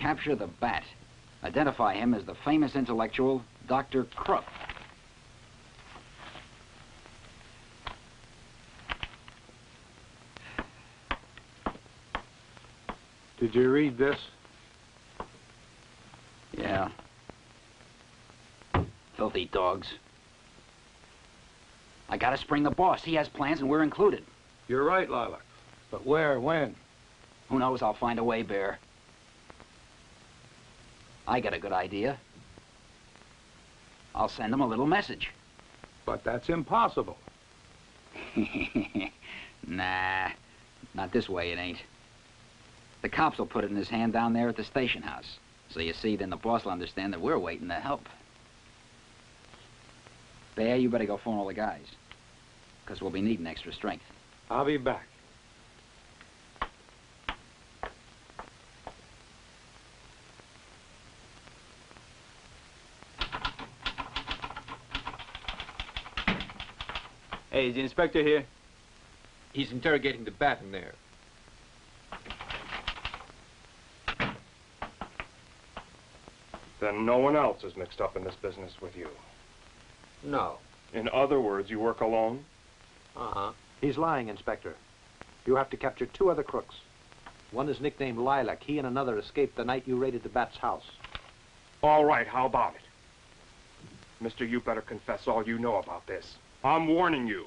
capture the bat. Identify him as the famous intellectual, Dr. Krupp. Did you read this? Yeah. Filthy dogs. I gotta spring the boss. He has plans and we're included. You're right, Lilac. But where, when? Who knows? I'll find a way, Bear. I got a good idea. I'll send him a little message. But that's impossible. Nah, not this way it ain't. The cops will put it in his hand down there at the station house. So you see, then the boss will understand that we're waiting to help. Bear, you better go phone all the guys. Because we'll be needing extra strength. I'll be back. Hey, is the inspector here? He's interrogating the bat in there. Then no one else is mixed up in this business with you. No. In other words, you work alone? Uh-huh. He's lying, Inspector. You have to capture 2 other crooks. One is nicknamed Lilac. He and another escaped the night you raided the bat's house. All right, how about it? Mister, you better confess all you know about this. I'm warning you.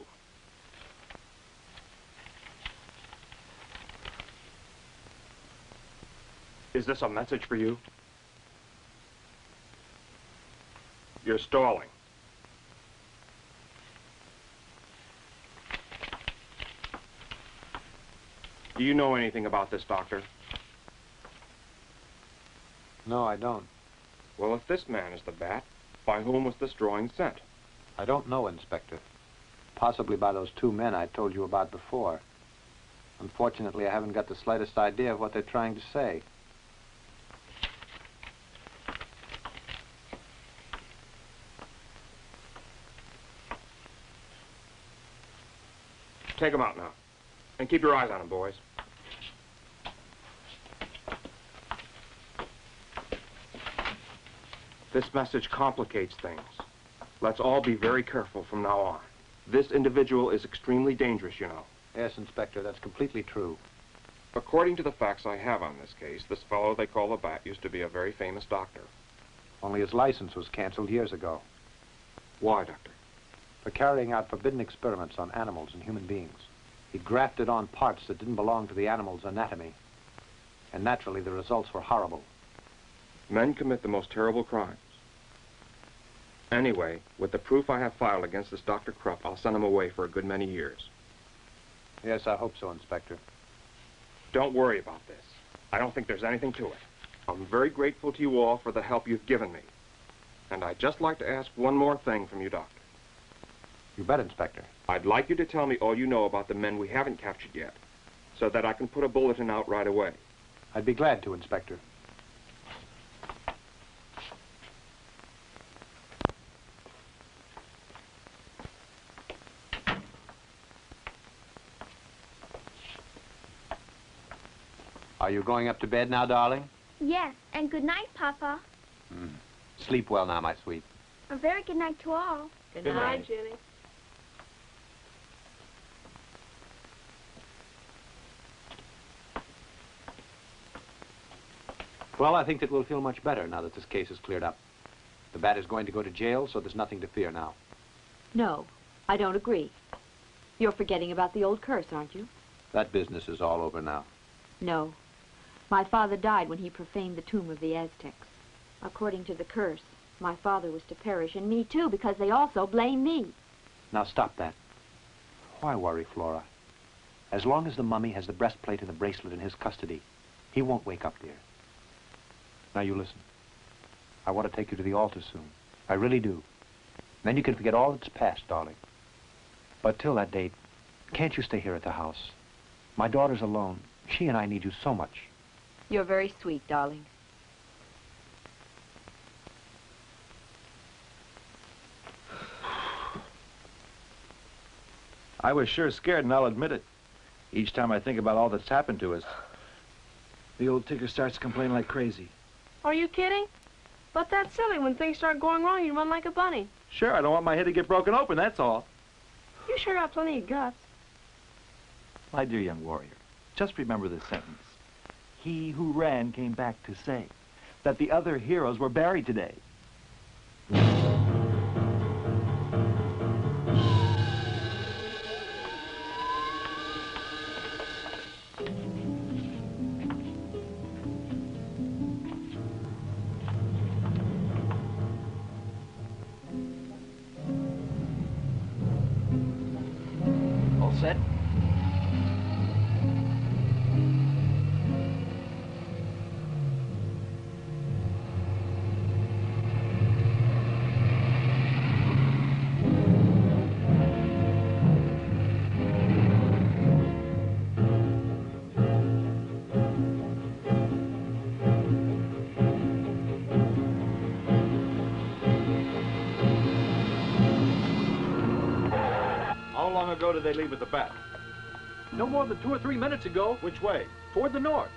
Is this a message for you? You're stalling. Do you know anything about this, Doctor? No, I don't. Well, if this man is the bat, by whom was this drawing sent? I don't know, Inspector. Possibly by those 2 men I told you about before. Unfortunately, I haven't got the slightest idea of what they're trying to say. Take him out now. And keep your eyes on him, boys. This message complicates things. Let's all be very careful from now on. This individual is extremely dangerous, you know. Yes, Inspector, that's completely true. According to the facts I have on this case, this fellow they call the Bat used to be a very famous doctor. Only his license was canceled years ago. Why, Doctor? For carrying out forbidden experiments on animals and human beings. He grafted on parts that didn't belong to the animal's anatomy. And naturally, the results were horrible. Men commit the most terrible crimes. Anyway, with the proof I have filed against this Dr. Krupp, I'll send him away for a good many years. Yes, I hope so, Inspector. Don't worry about this. I don't think there's anything to it. I'm very grateful to you all for the help you've given me. And I'd just like to ask one more thing from you, Doctor. You bet, Inspector. I'd like you to tell me all you know about the men we haven't captured yet, so that I can put a bulletin out right away. I'd be glad to, Inspector. Are you going up to bed now, darling? Yes, and good night, Papa. Sleep well now, my sweet. A very good night to all. Good night, Judy. Well, I think that we'll feel much better now that this case is cleared up. The Bat is going to go to jail, so there's nothing to fear now. No, I don't agree. You're forgetting about the old curse, aren't you? That business is all over now. No. My father died when he profaned the tomb of the Aztecs. According to the curse, my father was to perish, and me too, because they also blame me. Now stop that. Why worry, Flora? As long as the mummy has the breastplate and the bracelet in his custody, he won't wake up, dear. Now you listen. I want to take you to the altar soon. I really do. Then you can forget all that's past, darling. But till that date, can't you stay here at the house? My daughter's alone. She and I need you so much. You're very sweet, darling. I was sure scared, and I'll admit it. Each time I think about all that's happened to us, the old tigger starts to complain like crazy. Are you kidding? But that's silly. When things start going wrong, you run like a bunny. Sure, I don't want my head to get broken open, that's all. You sure got plenty of guts. My dear young warrior, just remember this sentence. He who ran came back to say that the other heroes were buried today. All set? How long ago did they leave with the bat? No more than 2 or 3 minutes ago. Which way? Toward the north.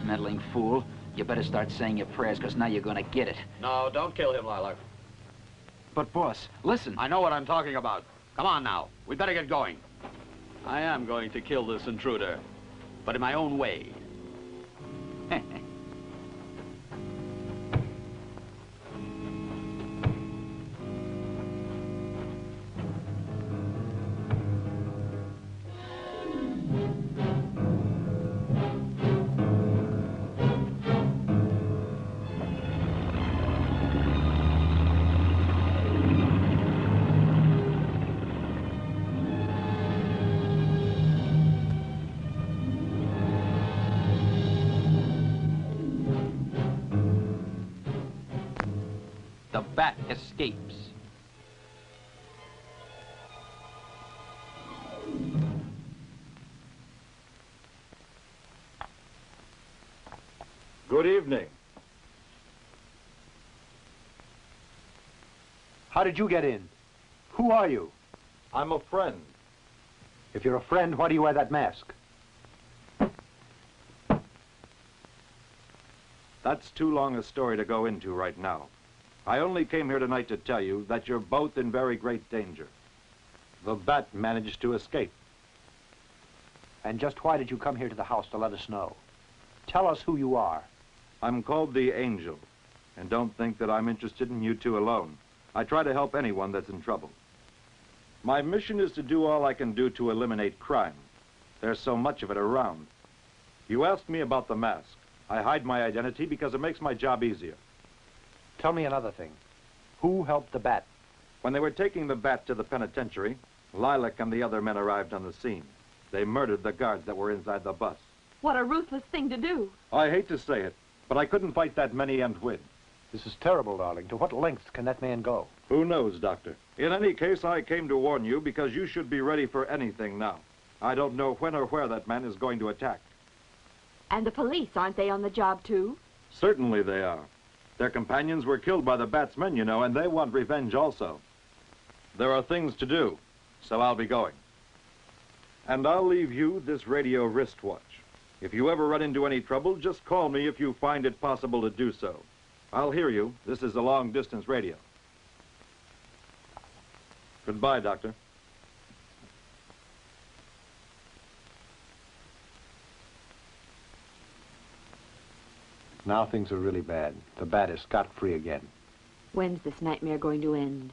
Meddling fool. You better start saying your prayers, because now you're gonna get it. No, don't kill him, Lilac. But, boss, listen. I know what I'm talking about. Come on now. We better get going. I am going to kill this intruder, but in my own way. The bat escapes. Good evening. How did you get in? Who are you? I'm a friend. If you're a friend, why do you wear that mask? That's too long a story to go into right now. I only came here tonight to tell you that you're both in very great danger. The bat managed to escape. And just why did you come here to the house to let us know? Tell us who you are. I'm called the Angel, and don't think that I'm interested in you two alone. I try to help anyone that's in trouble. My mission is to do all I can do to eliminate crime. There's so much of it around. You asked me about the mask. I hide my identity because it makes my job easier. Tell me another thing. Who helped the bat? When they were taking the bat to the penitentiary, Lilac and the other men arrived on the scene. They murdered the guards that were inside the bus. What a ruthless thing to do. I hate to say it, but I couldn't fight that many and win. This is terrible, darling. To what lengths can that man go? Who knows, Doctor? In any case, I came to warn you because you should be ready for anything now. I don't know when or where that man is going to attack. And the police, aren't they on the job too? Certainly they are. Their companions were killed by the bat's men, you know, and they want revenge also. There are things to do, so I'll be going. And I'll leave you this radio wristwatch. If you ever run into any trouble, just call me if you find it possible to do so. I'll hear you. This is a long-distance radio. Goodbye, Doctor. Now things are really bad. The bat is scot-free again. When's this nightmare going to end?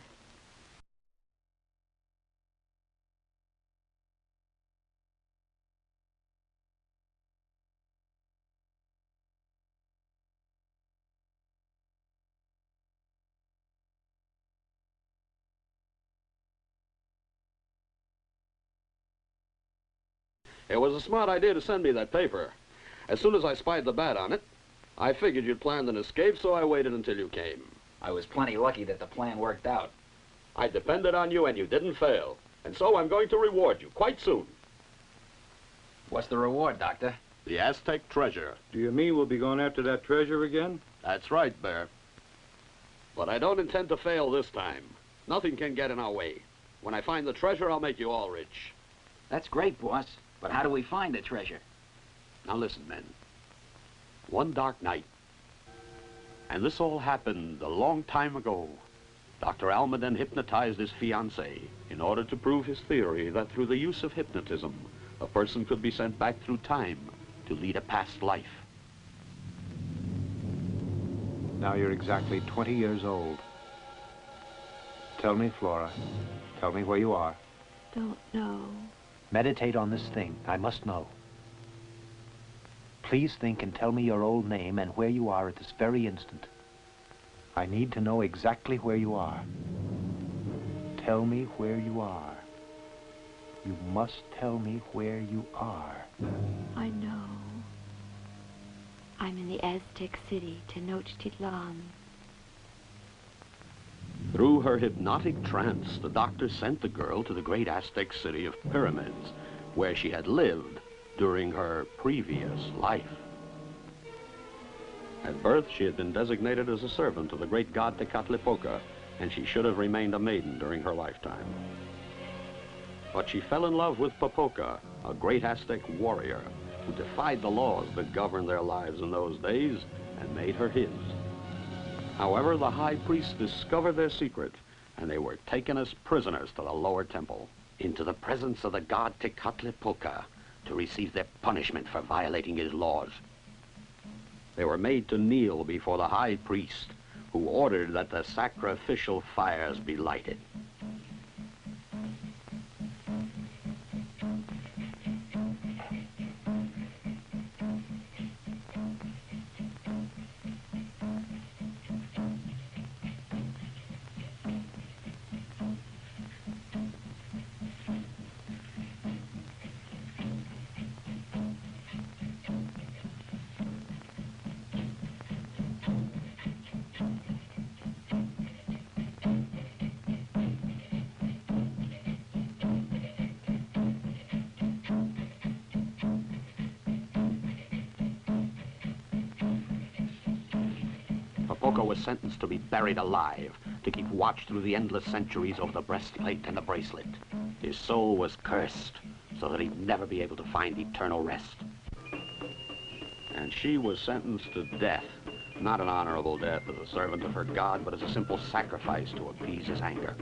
It was a smart idea to send me that paper. As soon as I spied the bat on it, I figured you'd planned an escape, so I waited until you came. I was plenty lucky that the plan worked out. I depended on you, and you didn't fail. And so I'm going to reward you quite soon. What's the reward, Doctor? The Aztec treasure. Do you mean we'll be going after that treasure again? That's right, Bear. But I don't intend to fail this time. Nothing can get in our way. When I find the treasure, I'll make you all rich. That's great, boss. But how do we find the treasure? Now listen, men. One dark night, and this all happened a long time ago, Dr. Almaden hypnotized his fiancée in order to prove his theory that through the use of hypnotism, a person could be sent back through time to lead a past life. Now you're exactly 20 years old. Tell me, Flora. Tell me where you are. Don't know. Meditate on this thing. I must know. Please think and tell me your old name and where you are at this very instant. I need to know exactly where you are. Tell me where you are. You must tell me where you are. I know. I'm in the Aztec city, Tenochtitlan. Through her hypnotic trance, the doctor sent the girl to the great Aztec city of pyramids, where she had lived during her previous life. At birth, she had been designated as a servant of the great god Tecatlipoca, and she should have remained a maiden during her lifetime. But she fell in love with Popoca, a great Aztec warrior who defied the laws that governed their lives in those days and made her his. However, the high priest discovered their secret, and they were taken as prisoners to the lower temple, into the presence of the god Tecatlipoca, to receive their punishment for violating his laws. They were made to kneel before the high priest, who ordered that the sacrificial fires be lighted. Popoca was sentenced to be buried alive, to keep watch through the endless centuries over the breastplate and the bracelet. His soul was cursed, so that he'd never be able to find eternal rest. And she was sentenced to death Not an honorable death as a servant of her god, but as a simple sacrifice to appease his anger.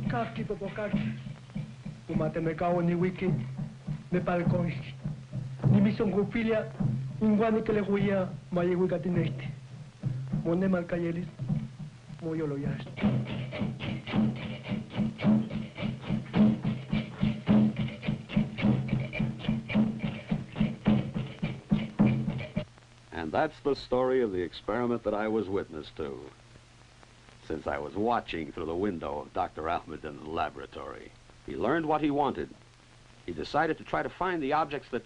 Kaki popo kaki. Umate me kao ni wiki. Me palkoi. Ni misongofilia. Ingwani que le guía. Maye wigatineste. Mone malcayelis. Moyo lo yast. And that's the story of the experiment that I was witness to, since I was watching through the window of Dr. Almaden's laboratory. He learned what he wanted. He decided to try to find the objects that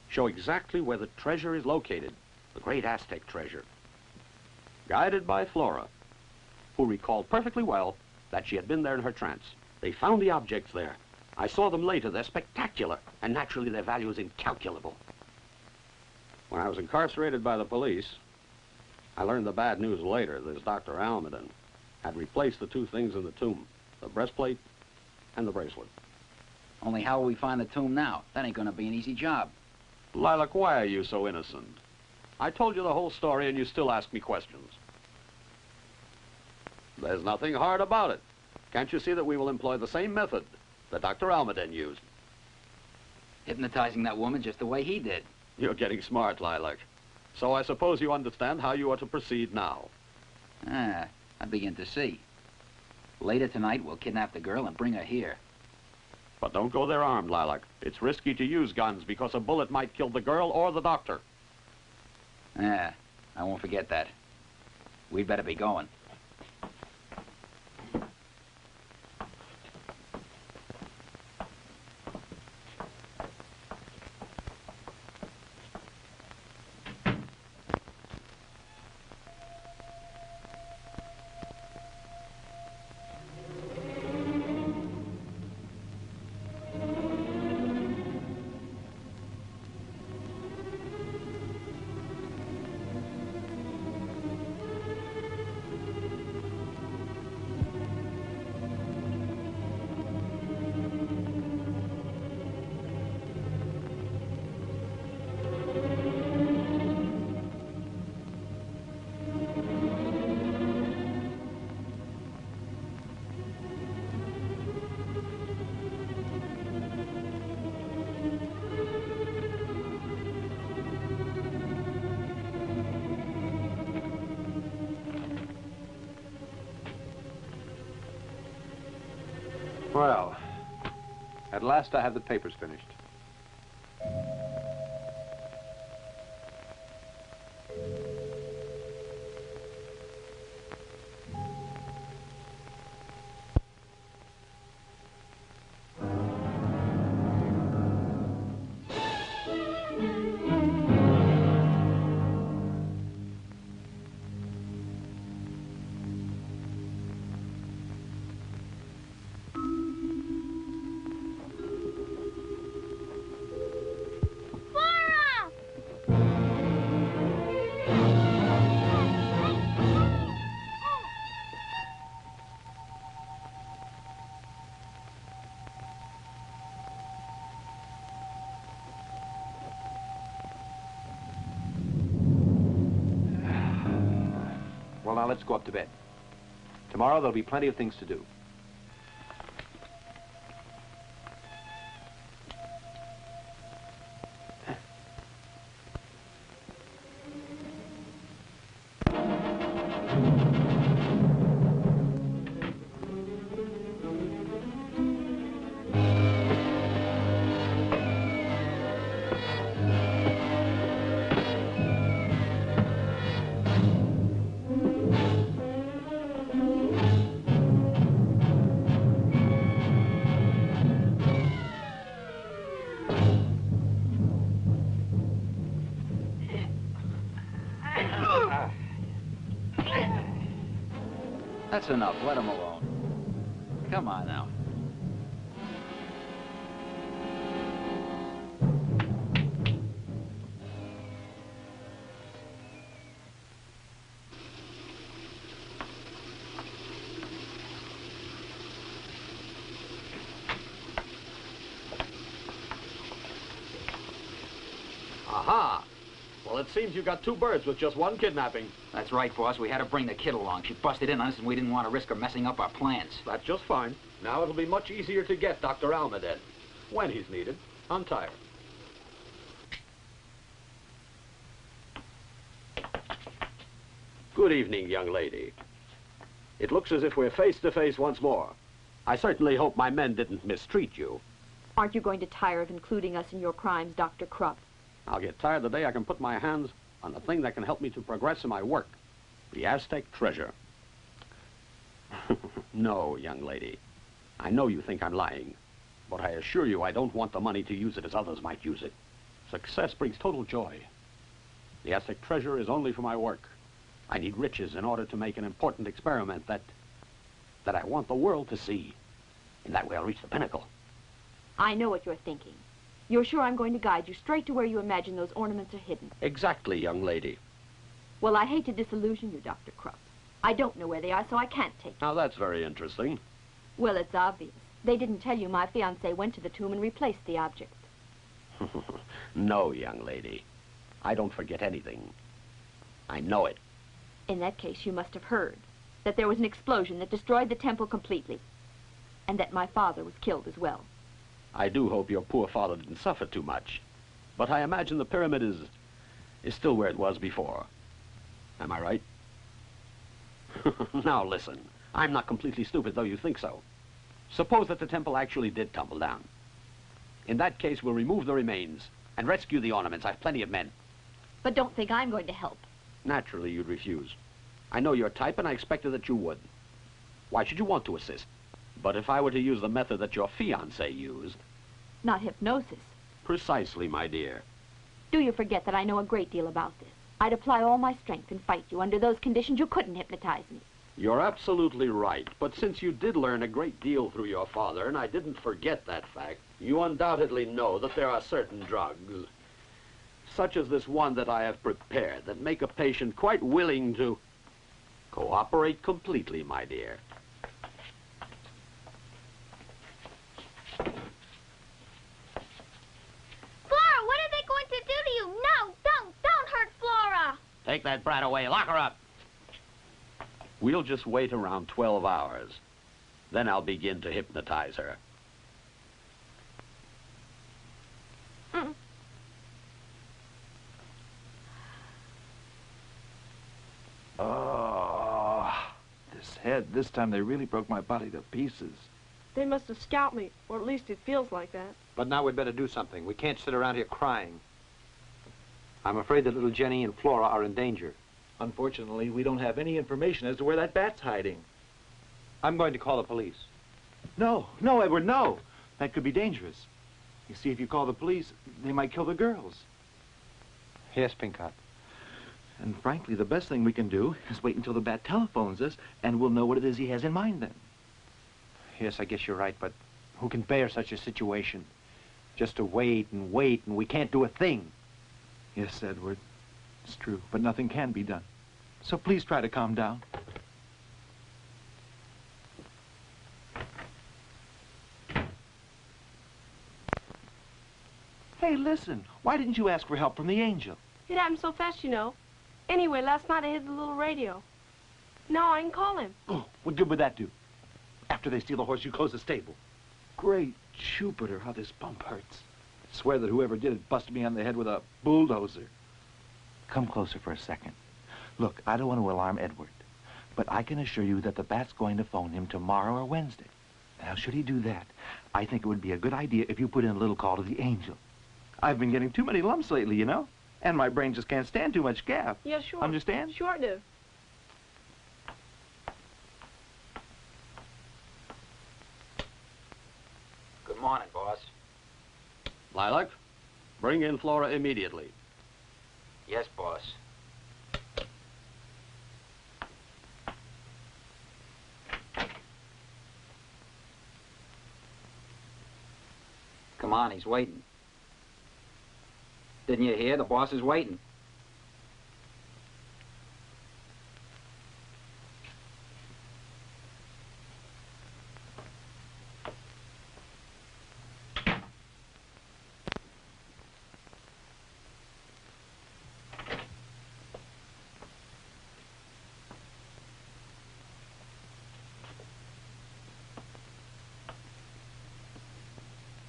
show exactly where the treasure is located, the great Aztec treasure. Guided by Flora, who recalled perfectly well that she had been there in her trance. They found the objects there. I saw them later. They're spectacular, and naturally their value is incalculable. When I was incarcerated by the police, I learned the bad news later. This Dr. Almaden had replaced the two things in the tomb, the breastplate and the bracelet. Only how will we find the tomb now? That ain't gonna be an easy job. Lilac, why are you so innocent? I told you the whole story and you still ask me questions. There's nothing hard about it. Can't you see that we will employ the same method that Dr. Almaden used? Hypnotizing that woman just the way he did. You're getting smart, Lilac. So I suppose you understand how you are to proceed now. Ah, I begin to see. Later tonight, we'll kidnap the girl and bring her here. But don't go there armed, Lilac. It's risky to use guns because a bullet might kill the girl or the doctor. Ah, I won't forget that. We'd better be going. Well, at last I have the papers finished. Well, now let's go up to bed. Tomorrow there'll be plenty of things to do. That's enough. Let him alone. Come on now. Aha! Well, it seems you got two birds with just one kidnapping. That's right, boss. We had to bring the kid along. She busted in on us, and we didn't want to risk her messing up our plans. That's just fine. Now it'll be much easier to get Dr. Almadén when he's needed. Untie her. Good evening, young lady. It looks as if we're face to face once more. I certainly hope my men didn't mistreat you. Aren't you going to tire of including us in your crimes, Dr. Krupp? I'll get tired the day I can put my hands on the thing that can help me to progress in my work. The Aztec treasure. No, young lady. I know you think I'm lying, but I assure you I don't want the money to use it as others might use it. Success brings total joy. The Aztec treasure is only for my work. I need riches in order to make an important experiment that I want the world to see. In that way I'll reach the pinnacle. I know what you're thinking. You're sure I'm going to guide you straight to where you imagine those ornaments are hidden? Exactly, young lady. Well, I hate to disillusion you, Dr. Krupp. I don't know where they are, so I can't take them. Now, that's very interesting. Well, it's obvious. They didn't tell you my fiancé went to the tomb and replaced the objects. No, young lady. I don't forget anything. I know it. In that case, you must have heard that there was an explosion that destroyed the temple completely, and that my father was killed as well. I do hope your poor father didn't suffer too much. But I imagine the pyramid is still where it was before. Am I right? Now listen, I'm not completely stupid, though you think so. Suppose that the temple actually did tumble down. In that case, we'll remove the remains and rescue the ornaments. I've plenty of men. But don't think I'm going to help. Naturally, you'd refuse. I know your type, and I expected that you would. Why should you want to assist? But if I were to use the method that your fiancé used... Not hypnosis. Precisely, my dear. Do you forget that I know a great deal about this? I'd apply all my strength and fight you. Under those conditions, you couldn't hypnotize me. You're absolutely right. But since you did learn a great deal through your father, and I didn't forget that fact, you undoubtedly know that there are certain drugs, such as this one that I have prepared, that make a patient quite willing to cooperate completely, my dear. Flora, what are they going to do to you? No, don't hurt Flora. Take that brat away. Lock her up. We'll just wait around 12 hours. Then I'll begin to hypnotize her. Oh, this head. This time they really broke my body to pieces. They must have scalped me, or at least it feels like that. But now we'd better do something. We can't sit around here crying. I'm afraid that little Jenny and Flora are in danger. Unfortunately, we don't have any information as to where that bat's hiding. I'm going to call the police. No, no, Edward, no. That could be dangerous. You see, if you call the police, they might kill the girls. Yes, Pinkott. And frankly, the best thing we can do is wait until the bat telephones us, and we'll know what it is he has in mind then. Yes, I guess you're right, but who can bear such a situation? Just to wait, and we can't do a thing. Yes, Edward, it's true, but nothing can be done. So please try to calm down. Hey, listen, why didn't you ask for help from the angel? It happened so fast, you know. Anyway, last night I hid the little radio. Now I can call him. Oh, what good would that do? After they steal the horse, you close the stable. Great Jupiter, how this bump hurts. I swear that whoever did it busted me on the head with a bulldozer. Come closer for a second. Look, I don't want to alarm Edward, but I can assure you that the bat's going to phone him tomorrow or Wednesday. Now, should he do that, I think it would be a good idea if you put in a little call to the angel. I've been getting too many lumps lately, you know, and my brain just can't stand too much gaff. Yeah, sure. Understand? Sure I do. Good morning, boss. Lilac, bring in Flora immediately. Yes, boss. Come on, he's waiting. Didn't you hear? The boss is waiting.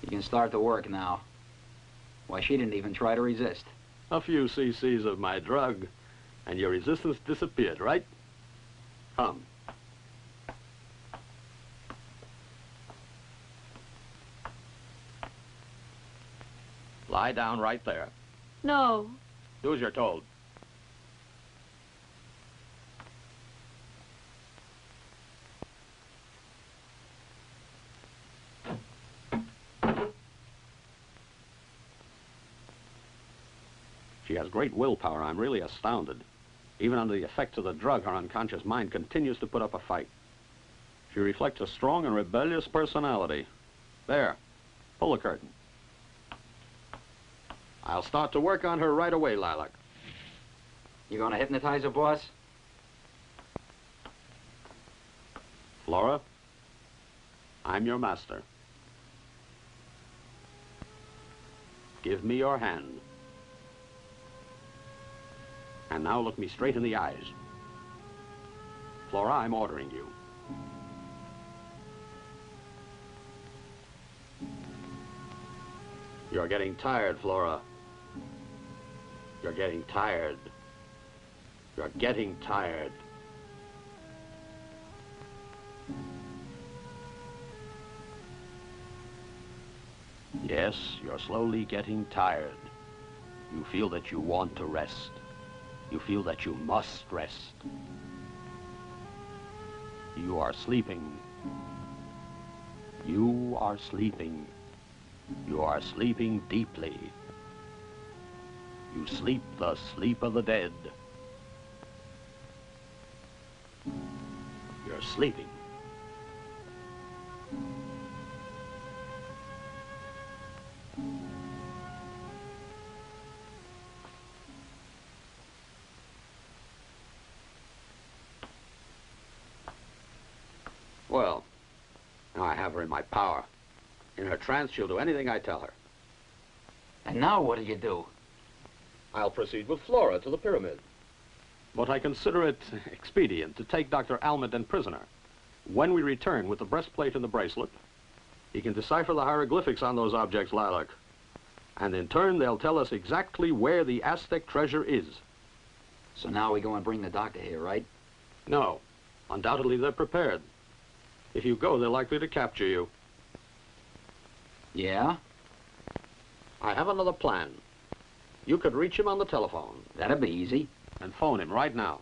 You can start the work now. Why, she didn't even try to resist. A few cc's of my drug, and your resistance disappeared, right? Come. Lie down right there. No. Do as you're told. She has great willpower. I'm really astounded. Even under the effects of the drug, her unconscious mind continues to put up a fight. She reflects a strong and rebellious personality. There. Pull the curtain. I'll start to work on her right away, Lilac. You gonna hypnotize her, boss? Flora, I'm your master. Give me your hand. And now look me straight in the eyes. Flora, I'm ordering you. You're getting tired, Flora. You're getting tired. You're getting tired. Yes, you're slowly getting tired. You feel that you want to rest. You feel that you must rest. You are sleeping. You are sleeping. You are sleeping deeply. You sleep the sleep of the dead. You're sleeping. Well, now I have her in my power. In her trance, she'll do anything I tell her. And now what do you do? I'll proceed with Flora to the pyramid. But I consider it expedient to take Dr. Almaden prisoner. When we return with the breastplate and the bracelet, he can decipher the hieroglyphics on those objects, Lilac. And in turn, they'll tell us exactly where the Aztec treasure is. So now we go and bring the doctor here, right? No. Undoubtedly, they're prepared. If you go, they're likely to capture you. Yeah? I have another plan. You could reach him on the telephone. That'd be easy. And phone him right now.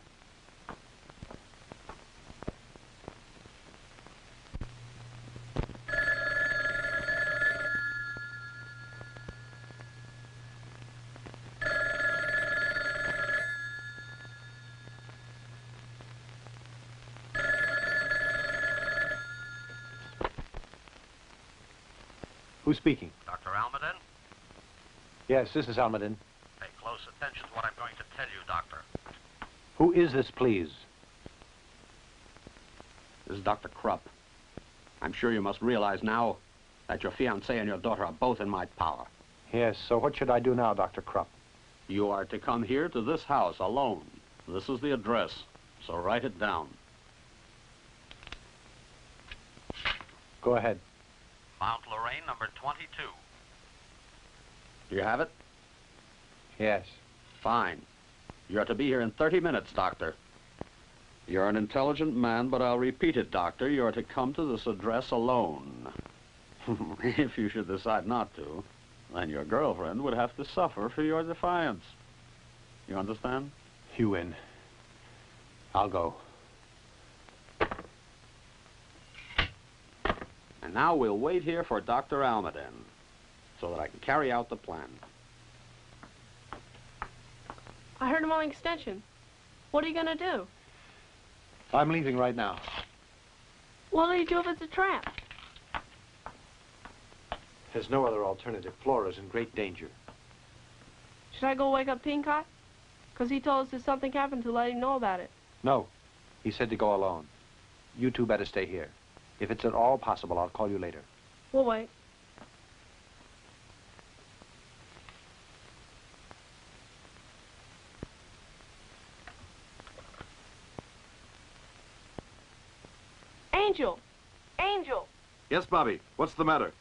Who's speaking? Dr. Almaden? Yes, this is Almaden. Pay close attention to what I'm going to tell you, Doctor. Who is this, please? This is Dr. Krupp. I'm sure you must realize now that your fiancée and your daughter are both in my power. Yes, so what should I do now, Dr. Krupp? You are to come here to this house alone. This is the address, so write it down. Go ahead. Mount Lorraine, number 22. Do you have it? Yes. Fine. You're to be here in 30 minutes, Doctor. You're an intelligent man, but I'll repeat it, Doctor. You're to come to this address alone. If you should decide not to, then your girlfriend would have to suffer for your defiance. You understand? You win. I'll go. And now we'll wait here for Dr. Almaden, so that I can carry out the plan. I heard him on extension. What are you gonna do? I'm leaving right now. What'll you do if it's a trap? There's no other alternative. Flora's in great danger. Should I go wake up Pincott? 'Cause he told us if something happened to let him know about it. No. He said to go alone. You two better stay here. If it's at all possible, I'll call you later. We'll wait. Angel! Angel! Yes, Bobby. What's the matter?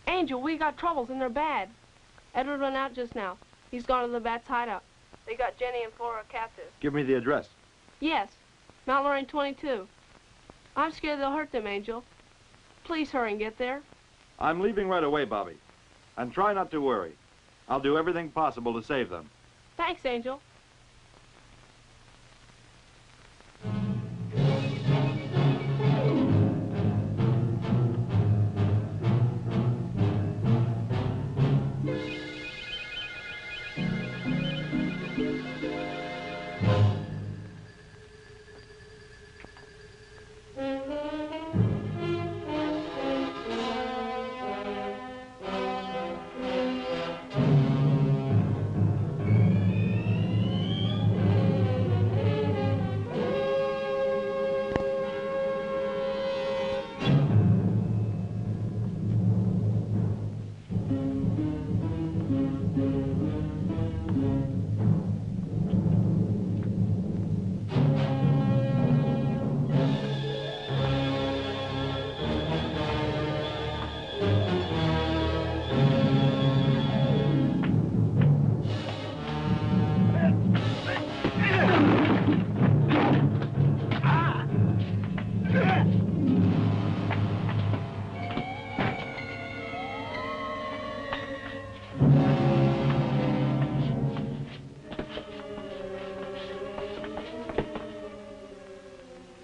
Angel, we got troubles and they're bad. Edward went out just now. He's gone to the Bats' hideout. They got Jenny and Flora captive. Give me the address. Yes, Mount Lorraine 22. I'm scared they'll hurt them, Angel. Please hurry and get there. I'm leaving right away, Bobby. And try not to worry. I'll do everything possible to save them. Thanks, Angel.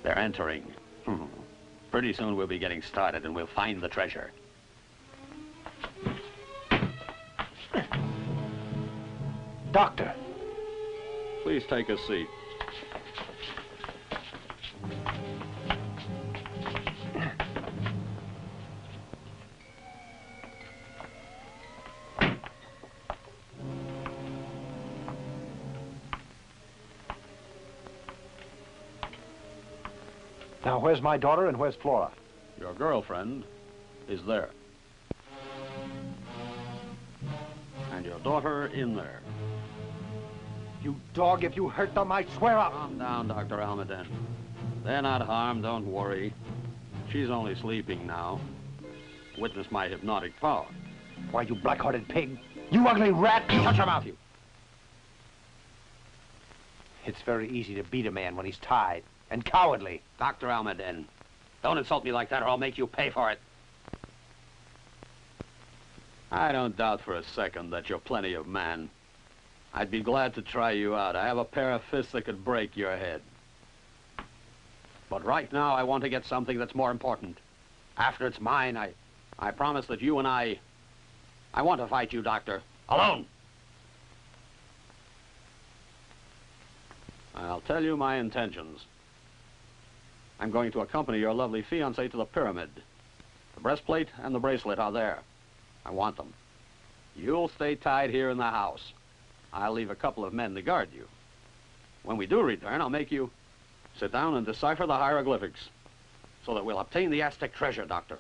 They're entering. Pretty soon we'll be getting started and we'll find the treasure. Doctor! Please take a seat. Now, where's my daughter and where's Flora? Your girlfriend is there. And your daughter in there. You dog, if you hurt them, I swear I'll... Calm down, Dr. Almaden. They're not harmed, don't worry. She's only sleeping now. Witness my hypnotic power. Why, you black-hearted pig! You ugly rat! You shut your mouth, you! It's very easy to beat a man when he's tied. And cowardly. Dr. Almaden, don't insult me like that or I'll make you pay for it. I don't doubt for a second that you're plenty of man. I'd be glad to try you out. I have a pair of fists that could break your head. But right now, I want to get something that's more important. After it's mine, I promise that you and I want to fight you, Doctor. Alone! I'll tell you my intentions. I'm going to accompany your lovely fiancée to the pyramid. The breastplate and the bracelet are there. I want them. You'll stay tied here in the house. I'll leave a couple of men to guard you. When we do return, I'll make you sit down and decipher the hieroglyphics so that we'll obtain the Aztec treasure, Doctor.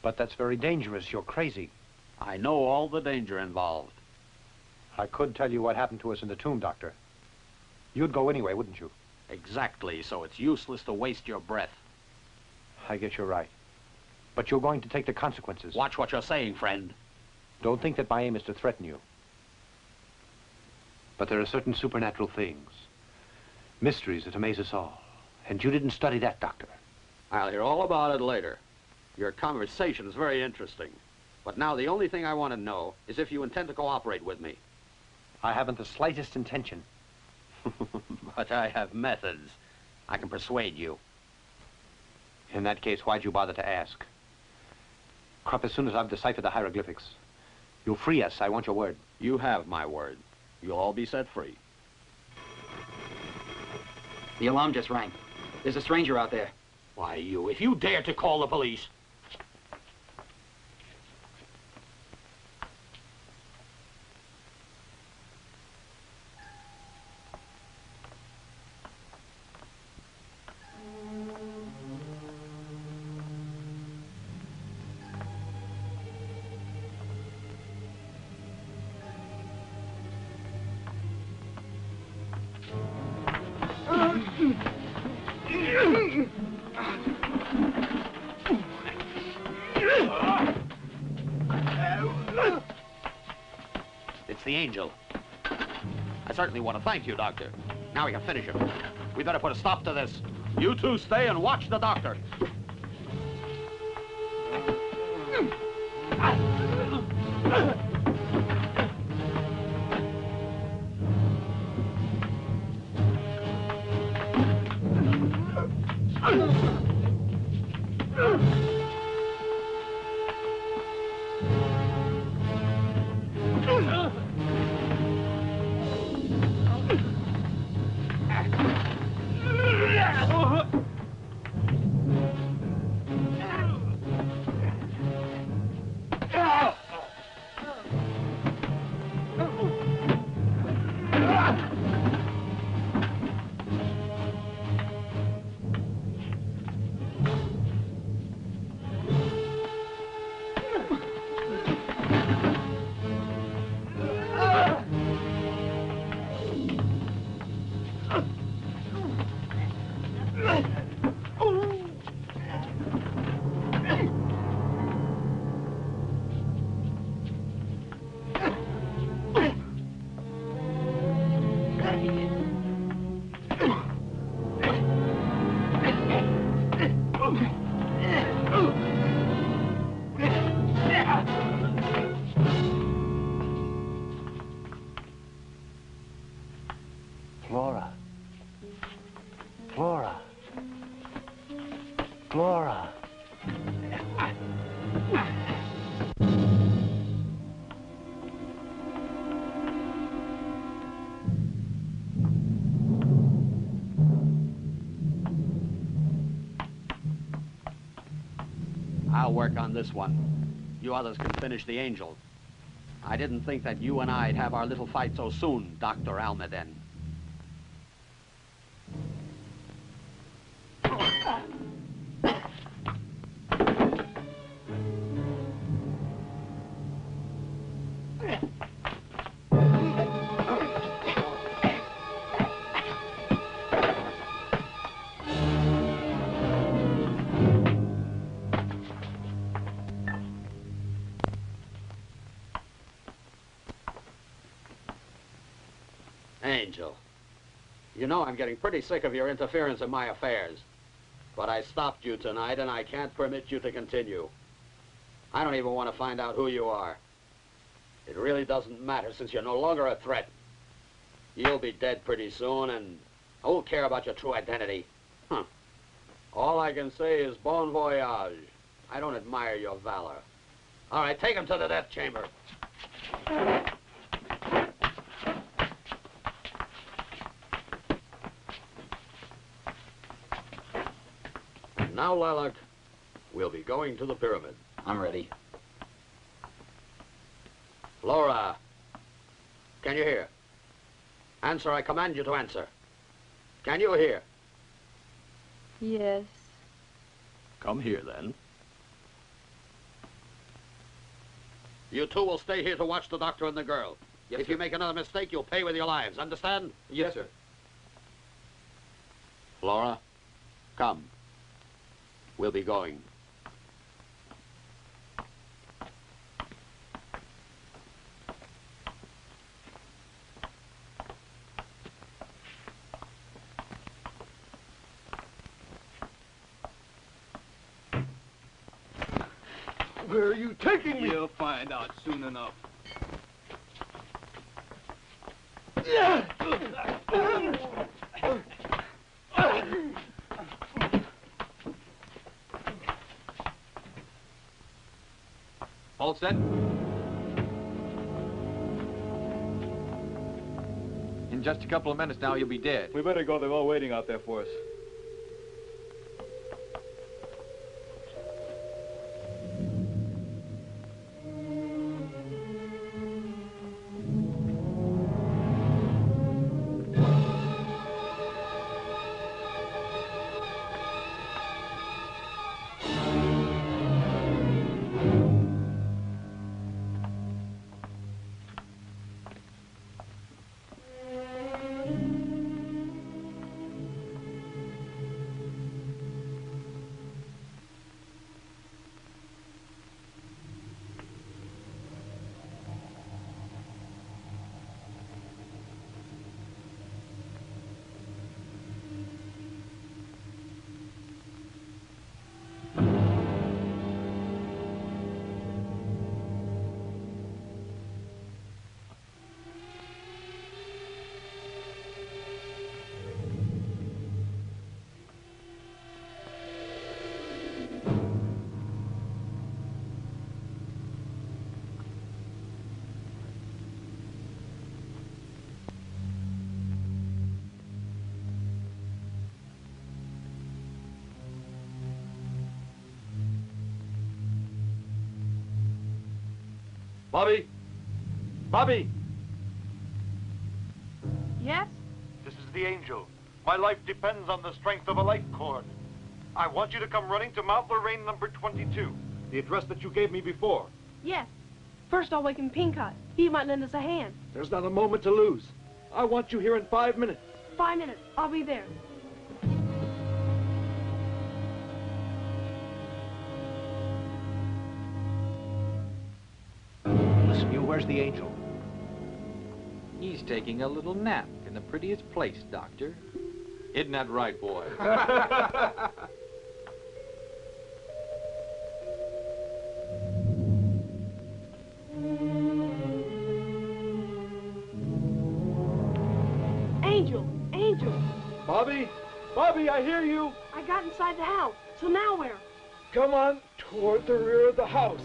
But that's very dangerous. You're crazy. I know all the danger involved. I could tell you what happened to us in the tomb, Doctor. You'd go anyway, wouldn't you? Exactly, so it's useless to waste your breath. I guess you're right. But you're going to take the consequences. Watch what you're saying, friend. Don't think that my aim is to threaten you. But there are certain supernatural things, mysteries that amaze us all. And you didn't study that, Doctor. I'll hear all about it later. Your conversation is very interesting. But now the only thing I want to know is if you intend to cooperate with me. I haven't the slightest intention. But I have methods. I can persuade you. In that case, why'd you bother to ask? Krupp, as soon as I've deciphered the hieroglyphics, you'll free us. I want your word. You have my word. You'll all be set free. The alarm just rang. There's a stranger out there. Why, if you dare to call the police... It's the angel. I certainly want to thank you, Doctor. Now we can finish him. We better put a stop to this. You two stay and watch the doctor. Flora. Flora. Flora. I'll work on this one. You others can finish the angel. I didn't think that you and I'd have our little fight so soon, Dr. Almaden. Angel, you know I'm getting pretty sick of your interference in my affairs. But I stopped you tonight, and I can't permit you to continue. I don't even want to find out who you are. It really doesn't matter since you're no longer a threat. You'll be dead pretty soon, and who'll care about your true identity? Huh. All I can say is bon voyage. I don't admire your valor. All right, take him to the death chamber. Now, Lilac, we'll be going to the pyramid. I'm ready. Flora, can you hear? Answer, I command you to answer. Can you hear? Yes. Come here, then. You two will stay here to watch the doctor and the girl. Yes, if sir. you make another mistake, you'll pay with your lives. Understand? Yes, sir. Flora, come. We'll be going. Where are you taking me? You'll find out soon enough. All set? In just a couple of minutes now, you'll be dead. We better go. They're all waiting out there for us. Bobby! Bobby! Yes? This is the Angel. My life depends on the strength of a life cord. I want you to come running to Mount Lorraine number 22, the address that you gave me before. Yes. First I'll waken Pinkeye. He might lend us a hand. There's not a moment to lose. I want you here in 5 minutes. 5 minutes. I'll be there. Listen, you, where's the Angel? He's taking a little nap in the prettiest place, Doctor. Isn't that right, boy? Angel! Angel! Bobby! Bobby, I hear you! I got inside the house. So now where? Come on, toward the rear of the house.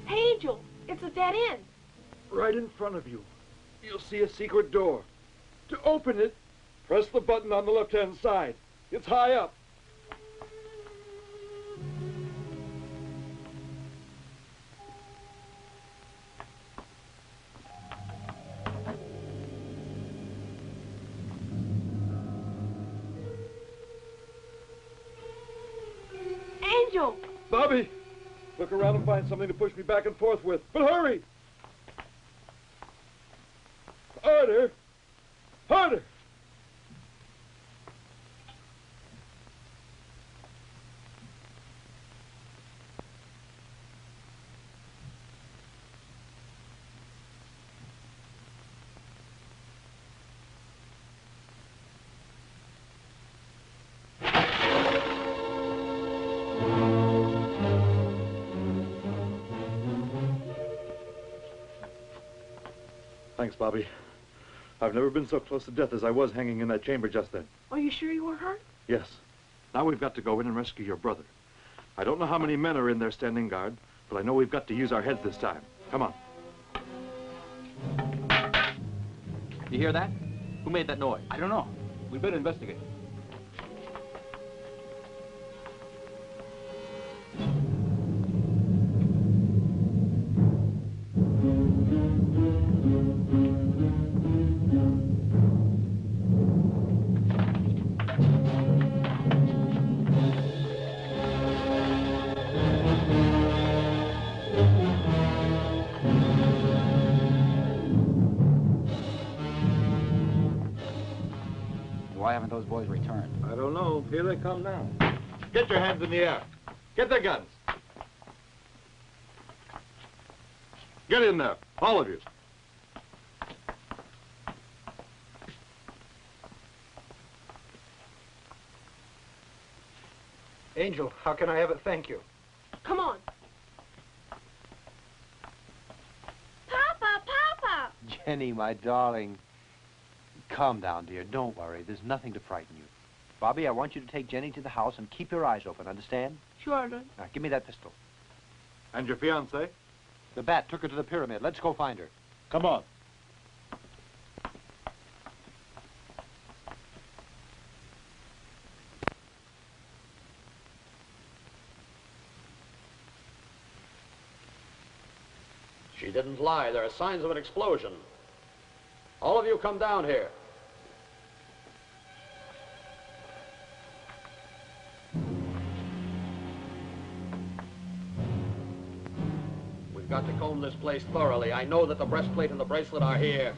Hey, Angel! It's a dead end. Right in front of you, you'll see a secret door. To open it, press the button on the left-hand side. It's high up. Angel! Bobby, look around and find something to push me back and forth with. But hurry! Harder! Harder! Thanks, Bobby. I've never been so close to death as I was hanging in that chamber just then. Are you sure you were hurt? Yes. Now we've got to go in and rescue your brother. I don't know how many men are in there standing guard, but I know we've got to use our heads this time. Come on. You hear that? Who made that noise? I don't know. We better investigate. Why haven't those boys returned? I don't know. Here they come now. Get your hands in the air. Get their guns. Get in there, all of you. Angel, how can I ever thank you? Come on. Papa, Papa! Jenny, my darling. Calm down, dear. Don't worry. There's nothing to frighten you. Bobby, I want you to take Jenny to the house and keep your eyes open, understand? Sure, Dad. Now, give me that pistol. And your fiancée? The bat took her to the pyramid. Let's go find her. Come on. She didn't lie. There are signs of an explosion. All of you come down here. We've got to comb this place thoroughly. I know that the breastplate and the bracelet are here.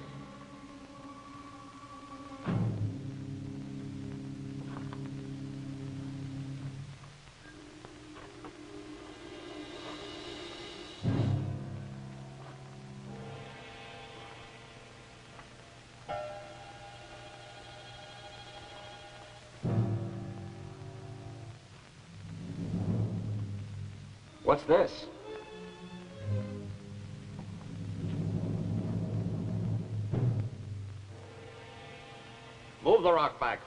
What's this? Move the rock back.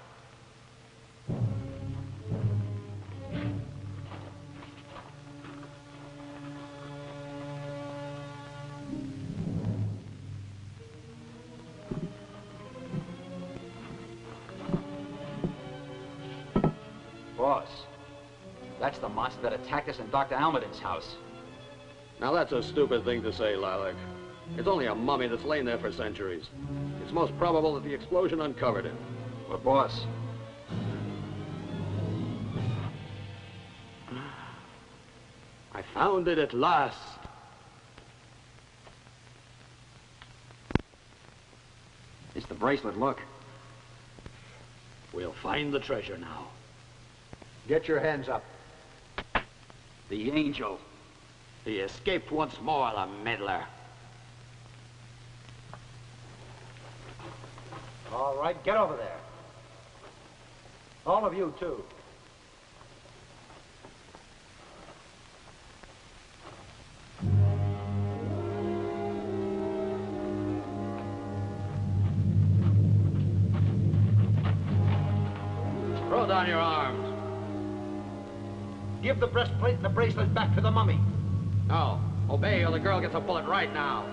Boss, that's the monster that attacked us in Dr. Almadin's house. Now that's a stupid thing to say, Lilac. It's only a mummy that's lain there for centuries. It's most probable that the explosion uncovered it. But boss, I found it at last. it's the bracelet, look. We'll find the treasure now. Get your hands up. The angel. He escaped once more, the meddler. All right, get over there. All of you, too. Throw down your arms. Give the breastplate and the bracelet back to the mummy. No. Obey or the girl gets a bullet right now.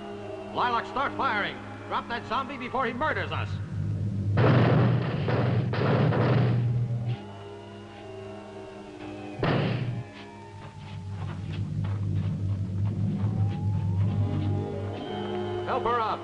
Lilac, start firing. Drop that zombie before he murders us. Help her up.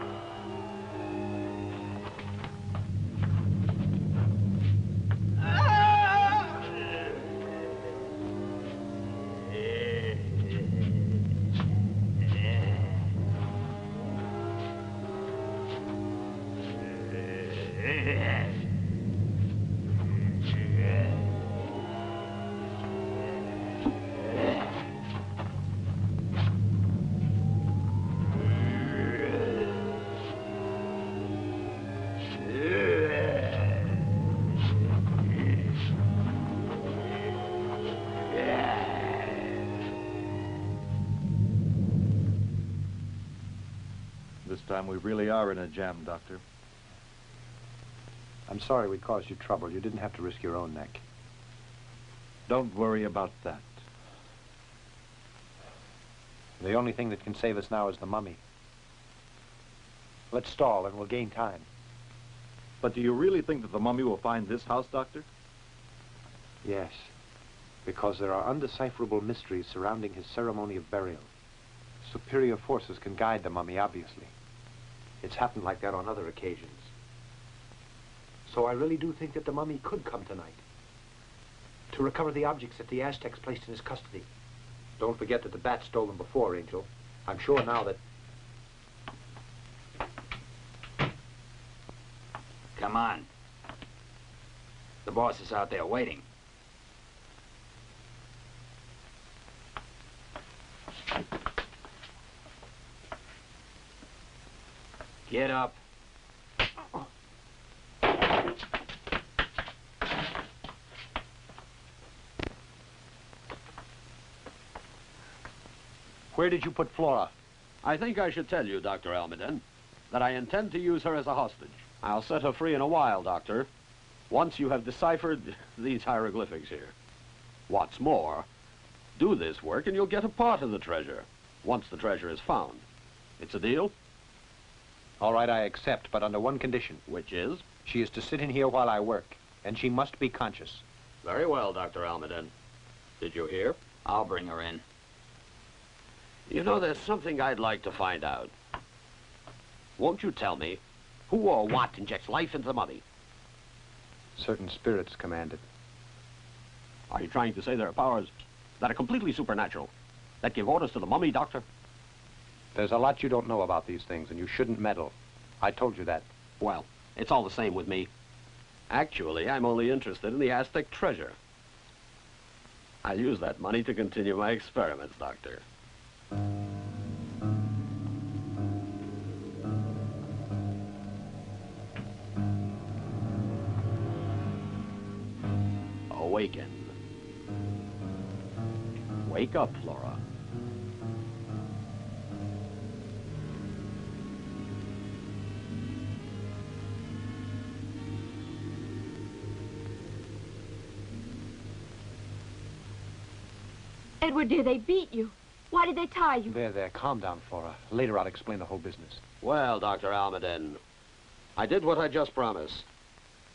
time we really are in a jam, Doctor. I'm sorry we caused you trouble. You didn't have to risk your own neck. Don't worry about that. The only thing that can save us now is the mummy. Let's stall and we'll gain time. But do you really think that the mummy will find this house, Doctor? Yes, because there are undecipherable mysteries surrounding his ceremony of burial. Superior forces can guide the mummy, obviously. It's happened like that on other occasions. So I really do think that the mummy could come tonight to recover the objects that the Aztecs placed in his custody. Don't forget that the bat stole them before, Angel. I'm sure now that... Come on. The boss is out there waiting. Get up. Where did you put Flora? I think I should tell you, Dr. Almaden, that I intend to use her as a hostage. I'll set her free in a while, Doctor, once you have deciphered these hieroglyphics here. What's more, do this work and you'll get a part of the treasure, once the treasure is found. It's a deal? All right, I accept, but under one condition. Which is? She is to sit in here while I work, and she must be conscious. Very well, Dr. Almaden. Did you hear? I'll bring her in. You know, there's something I'd like to find out. Won't you tell me who or what injects life into the mummy? Certain spirits command it. Are you trying to say there are powers that are completely supernatural, that give orders to the mummy, Doctor? There's a lot you don't know about these things, and you shouldn't meddle. I told you that. Well, it's all the same with me. Actually, I'm only interested in the Aztec treasure. I'll use that money to continue my experiments, Doctor. Awaken. Wake up, Flora. Edward, dear, they beat you. Why did they tie you? There, calm down, Flora. Later I'll explain the whole business. Well, Dr. Almaden, I did what I just promised.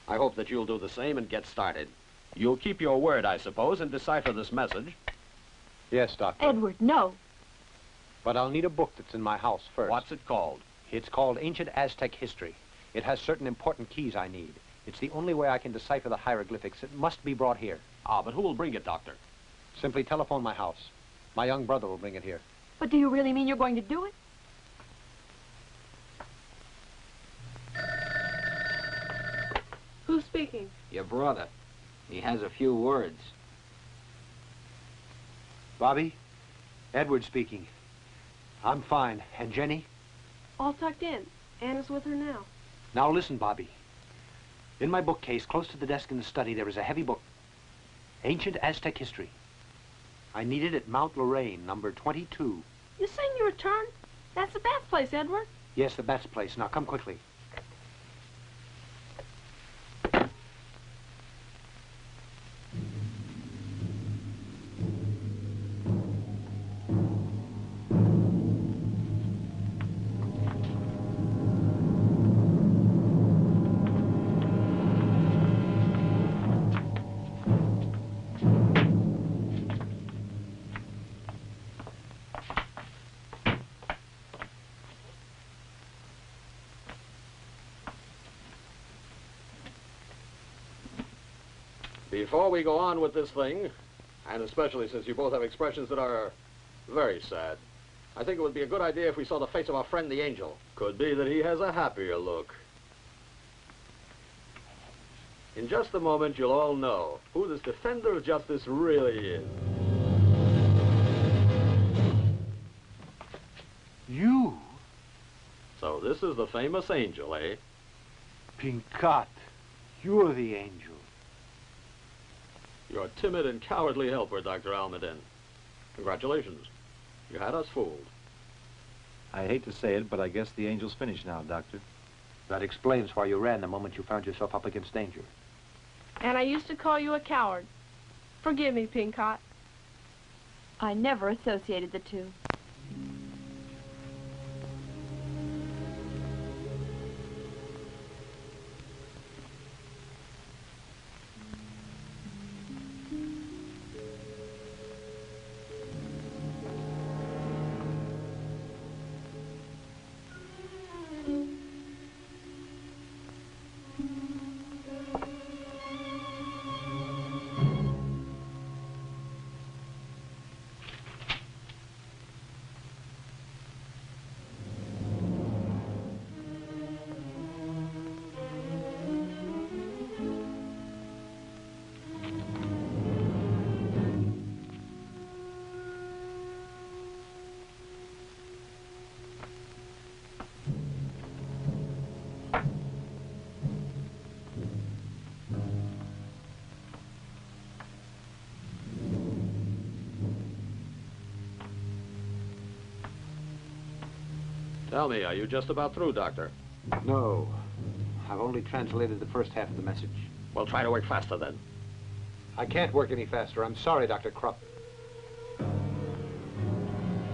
I hope that you'll do the same and get started. You'll keep your word, I suppose, and decipher this message. Yes, Doctor. Edward, no. But I'll need a book that's in my house first. What's it called? It's called Ancient Aztec History. It has certain important keys I need. It's the only way I can decipher the hieroglyphics. It must be brought here. Ah, but who will bring it, Doctor? Simply telephone my house. My young brother will bring it here. But do you really mean you're going to do it? Who's speaking? Your brother. He has a few words. Bobby? Edward speaking. I'm fine. And Jenny? All tucked in. Anna's with her now. Now listen, Bobby. In my bookcase, close to the desk in the study, there is a heavy book. Ancient Aztec History. I need it at Mount Lorraine, number 22. You saying you returned? That's the Bat's place, Edward. Yes, the Bat's place. Now come quickly. Before we go on with this thing, and especially since you both have expressions that are very sad, I think it would be a good idea if we saw the face of our friend the angel. Could be that he has a happier look. In just a moment, you'll all know who this defender of justice really is. You? So this is the famous angel, eh? Pinkat, you're the angel. Your timid and cowardly helper, Dr. Almaden. Congratulations. You had us fooled. I hate to say it, but I guess the angel's finished now, Doctor. That explains why you ran the moment you found yourself up against danger. And I used to call you a coward. Forgive me, Pincott. I never associated the two. Tell me, are you just about through, Doctor? No. I've only translated the first half of the message. Well, try to work faster, then. I can't work any faster. I'm sorry, Dr. Krupp.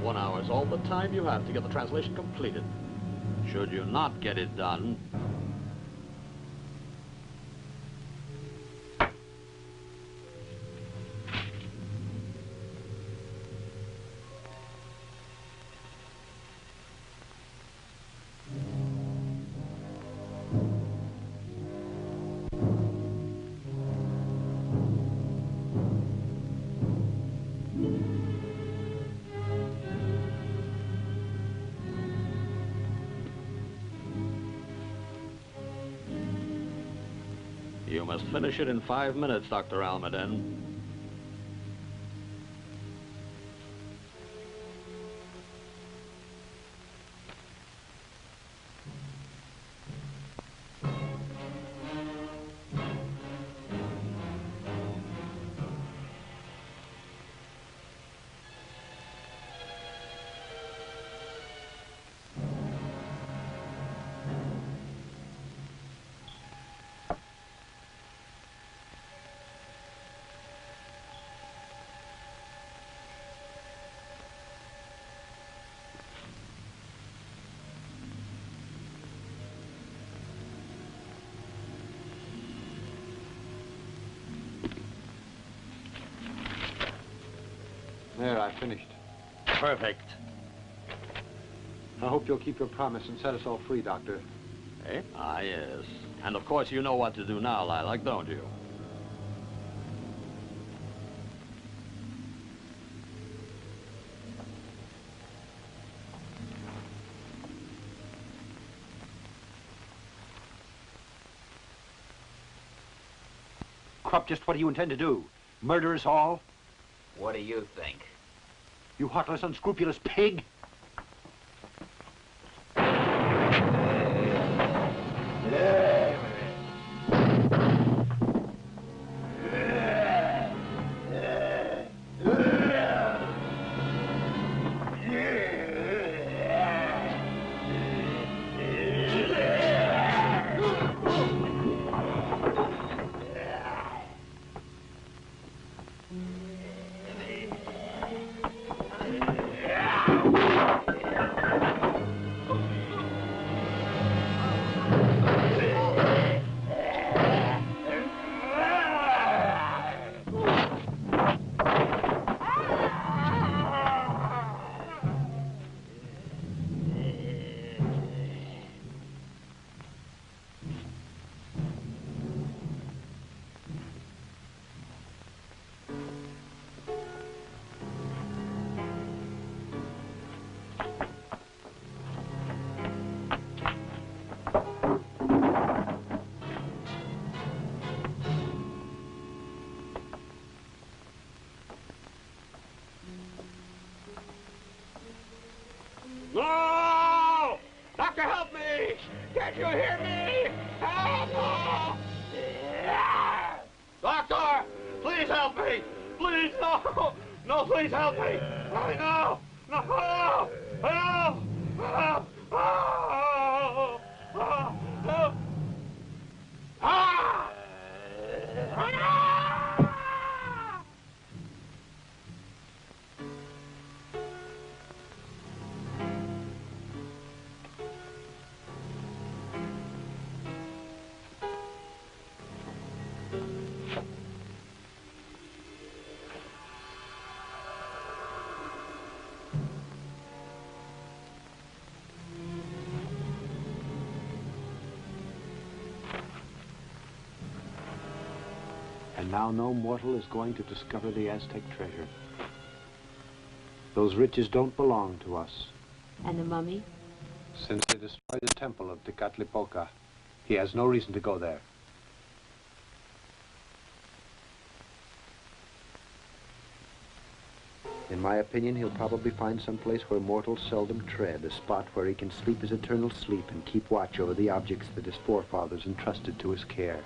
1 hour is all the time you have to get the translation completed. Should you not get it done, you must finish it in 5 minutes, Dr. Almaden. There, I finished. Perfect. I hope you'll keep your promise and set us all free, Doctor. Eh? Ah, yes. And of course you know what to do now, Lilac, don't you? Krupp, just what do you intend to do? Murder us all? What do you think? You heartless, unscrupulous pig! No! Doctor, help me! Can't you hear me? Help! Doctor! Please help me! Please, no! No, please help me! No! No! Help! And now no mortal is going to discover the Aztec treasure. Those riches don't belong to us. And the mummy? Since they destroyed the temple of Tecatlipoca, he has no reason to go there. In my opinion, he'll probably find some place where mortals seldom tread, a spot where he can sleep his eternal sleep and keep watch over the objects that his forefathers entrusted to his care.